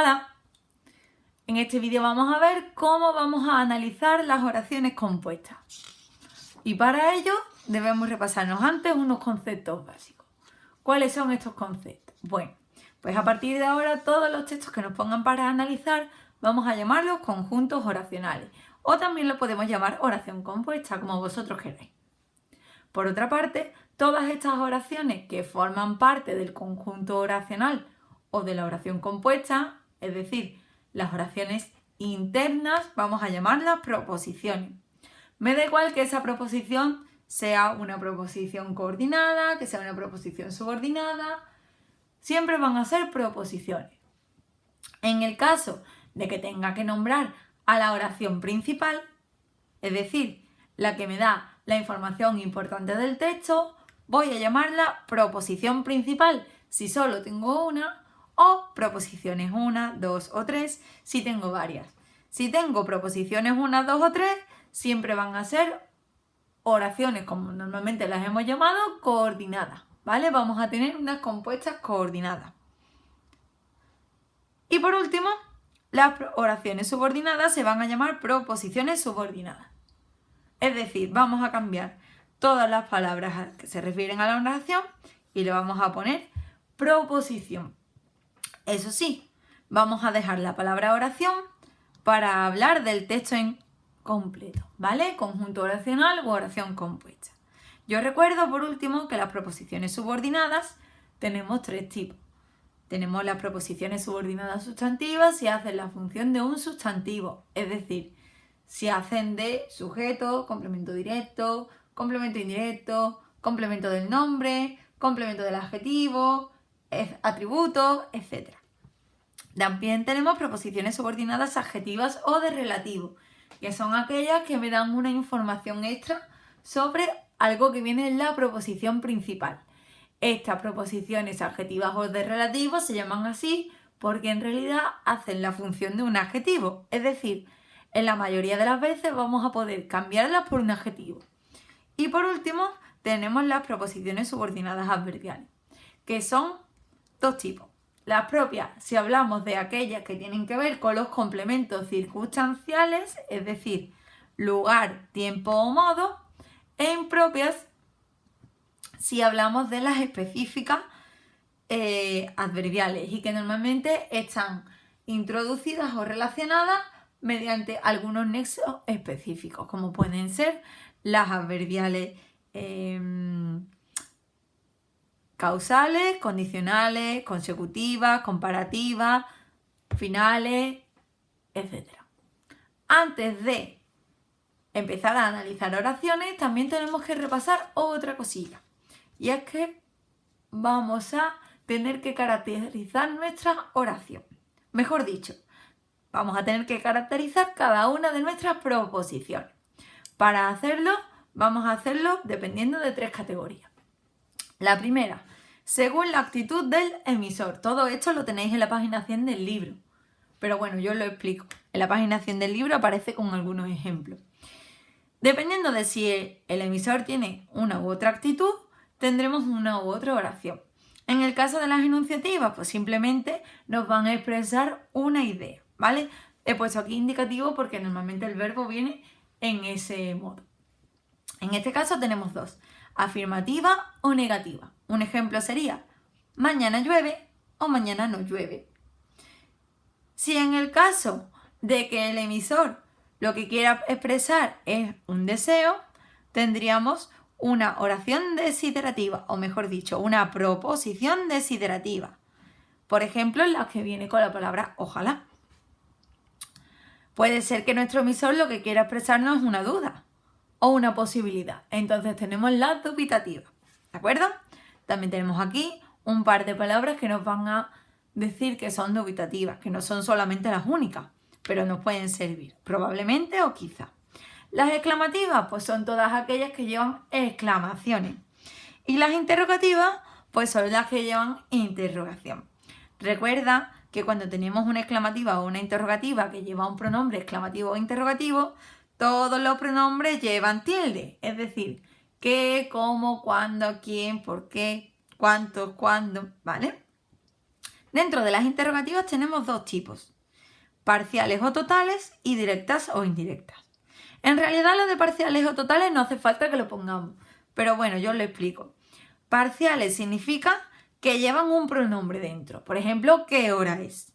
Hola, en este vídeo vamos a ver cómo vamos a analizar las oraciones compuestas. Y para ello debemos repasarnos antes unos conceptos básicos. ¿Cuáles son estos conceptos? Bueno, pues a partir de ahora todos los textos que nos pongan para analizar vamos a llamarlos conjuntos oracionales o también lo podemos llamar oración compuesta, como vosotros queráis. Por otra parte, todas estas oraciones que forman parte del conjunto oracional o de la oración compuesta, es decir, las oraciones internas, vamos a llamarlas proposiciones. Me da igual que esa proposición sea una proposición coordinada, que sea una proposición subordinada, siempre van a ser proposiciones. En el caso de que tenga que nombrar a la oración principal, es decir, la que me da la información importante del texto, voy a llamarla proposición principal si solo tengo una, o proposiciones 1, 2 o 3 si tengo varias. Si tengo proposiciones 1, 2 o 3, siempre van a ser oraciones, como normalmente las hemos llamado, coordinadas, ¿vale? Vamos a tener unas compuestas coordinadas. Y por último, las oraciones subordinadas se van a llamar proposiciones subordinadas. Es decir, vamos a cambiar todas las palabras que se refieren a la oración y le vamos a poner proposición. Eso sí, vamos a dejar la palabra oración para hablar del texto en completo, ¿vale? Conjunto oracional u oración compuesta. Yo recuerdo, por último, que las proposiciones subordinadas tenemos tres tipos. Tenemos las proposiciones subordinadas sustantivas si hacen la función de un sustantivo, es decir, si hacen de sujeto, complemento directo, complemento indirecto, complemento del nombre, complemento del adjetivo, atributos, etc. También tenemos proposiciones subordinadas adjetivas o de relativo, que son aquellas que me dan una información extra sobre algo que viene en la proposición principal. Estas proposiciones adjetivas o de relativo se llaman así porque en realidad hacen la función de un adjetivo, es decir, en la mayoría de las veces vamos a poder cambiarlas por un adjetivo. Y por último, tenemos las proposiciones subordinadas adverbiales, que son dos tipos. Las propias, si hablamos de aquellas que tienen que ver con los complementos circunstanciales, es decir, lugar, tiempo o modo, e impropias, si hablamos de las específicas adverbiales y que normalmente están introducidas o relacionadas mediante algunos nexos específicos, como pueden ser las adverbiales causales, condicionales, consecutivas, comparativas, finales, etc. Antes de empezar a analizar oraciones, también tenemos que repasar otra cosilla. Y es que vamos a tener que caracterizar nuestra oración. Mejor dicho, vamos a tener que caracterizar cada una de nuestras proposiciones. Para hacerlo, vamos a hacerlo dependiendo de tres categorías. La primera, según la actitud del emisor. Todo esto lo tenéis en la página 100 del libro. Pero bueno, yo os lo explico. En la página 100 del libro aparece con algunos ejemplos. Dependiendo de si el emisor tiene una u otra actitud, tendremos una u otra oración. En el caso de las enunciativas, pues simplemente nos van a expresar una idea, ¿vale? He puesto aquí indicativo porque normalmente el verbo viene en ese modo. En este caso tenemos dos, afirmativa o negativa. Un ejemplo sería, mañana llueve o mañana no llueve. Si en el caso de que el emisor lo que quiera expresar es un deseo, tendríamos una oración desiderativa, o mejor dicho, una proposición desiderativa. Por ejemplo, en la que viene con la palabra ojalá. Puede ser que nuestro emisor lo que quiera expresarnos es una duda o una posibilidad. Entonces tenemos la dubitativa, ¿de acuerdo? También tenemos aquí un par de palabras que nos van a decir que son dubitativas, que no son solamente las únicas, pero nos pueden servir, probablemente o quizá. Las exclamativas, pues son todas aquellas que llevan exclamaciones. Y las interrogativas, pues son las que llevan interrogación. Recuerda que cuando tenemos una exclamativa o una interrogativa que lleva un pronombre exclamativo o interrogativo, todos los pronombres llevan tilde, es decir, qué, cómo, cuándo, quién, por qué, cuánto, cuándo, ¿vale? Dentro de las interrogativas tenemos dos tipos, parciales o totales y directas o indirectas. En realidad lo de parciales o totales no hace falta que lo pongamos, pero bueno, yo os lo explico. Parciales significa que llevan un pronombre dentro. Por ejemplo, ¿qué hora es?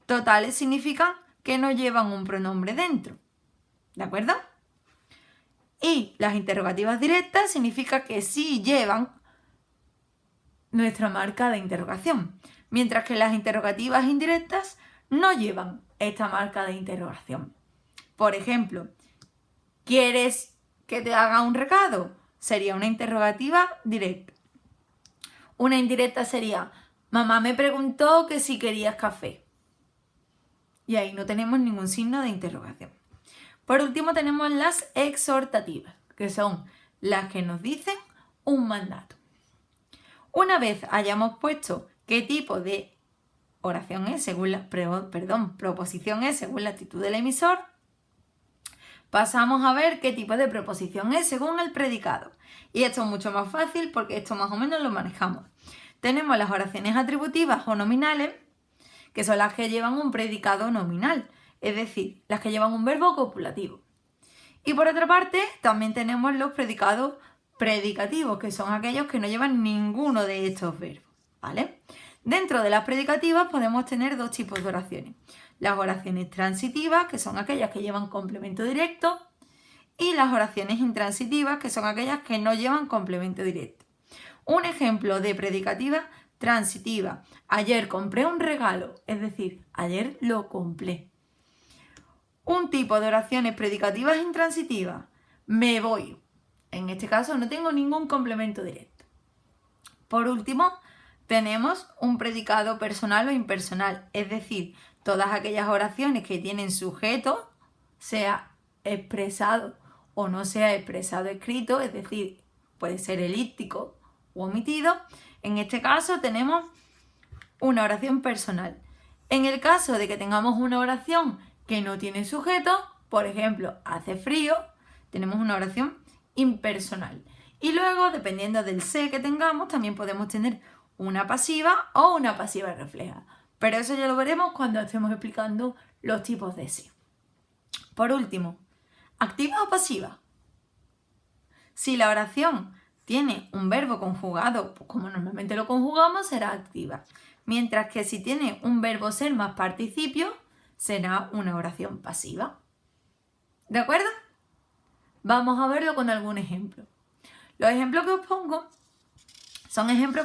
Totales significan que no llevan un pronombre dentro. ¿De acuerdo? Y las interrogativas directas significa que sí llevan nuestra marca de interrogación, mientras que las interrogativas indirectas no llevan esta marca de interrogación. Por ejemplo, ¿quieres que te haga un recado? Sería una interrogativa directa. Una indirecta sería, mamá me preguntó que si querías café. Y ahí no tenemos ningún signo de interrogación. Por último tenemos las exhortativas, que son las que nos dicen un mandato. Una vez hayamos puesto qué tipo de oración es según la, proposición es según la actitud del emisor, pasamos a ver qué tipo de proposición es según el predicado. Y esto es mucho más fácil porque esto más o menos lo manejamos. Tenemos las oraciones atributivas o nominales, que son las que llevan un predicado nominal, es decir, las que llevan un verbo copulativo. Y por otra parte, también tenemos los predicados predicativos, que son aquellos que no llevan ninguno de estos verbos, ¿vale? Dentro de las predicativas podemos tener dos tipos de oraciones. Las oraciones transitivas, que son aquellas que llevan complemento directo, y las oraciones intransitivas, que son aquellas que no llevan complemento directo. Un ejemplo de predicativa transitiva. Ayer compré un regalo, es decir, ayer lo compré. Un tipo de oraciones predicativas intransitivas. Me voy. En este caso no tengo ningún complemento directo. Por último, tenemos un predicado personal o impersonal, es decir, todas aquellas oraciones que tienen sujeto, sea expresado o no sea expresado escrito, es decir, puede ser elíptico o omitido. En este caso tenemos una oración personal. En el caso de que tengamos una oración que no tiene sujeto, por ejemplo, hace frío, tenemos una oración impersonal. Y luego, dependiendo del se que tengamos, también podemos tener una pasiva o una pasiva refleja. Pero eso ya lo veremos cuando estemos explicando los tipos de se. Por último, ¿activa o pasiva? Si la oración tiene un verbo conjugado, pues como normalmente lo conjugamos, será activa. Mientras que si tiene un verbo ser más participio, será una oración pasiva. ¿De acuerdo? Vamos a verlo con algún ejemplo. Los ejemplos que os pongo son ejemplos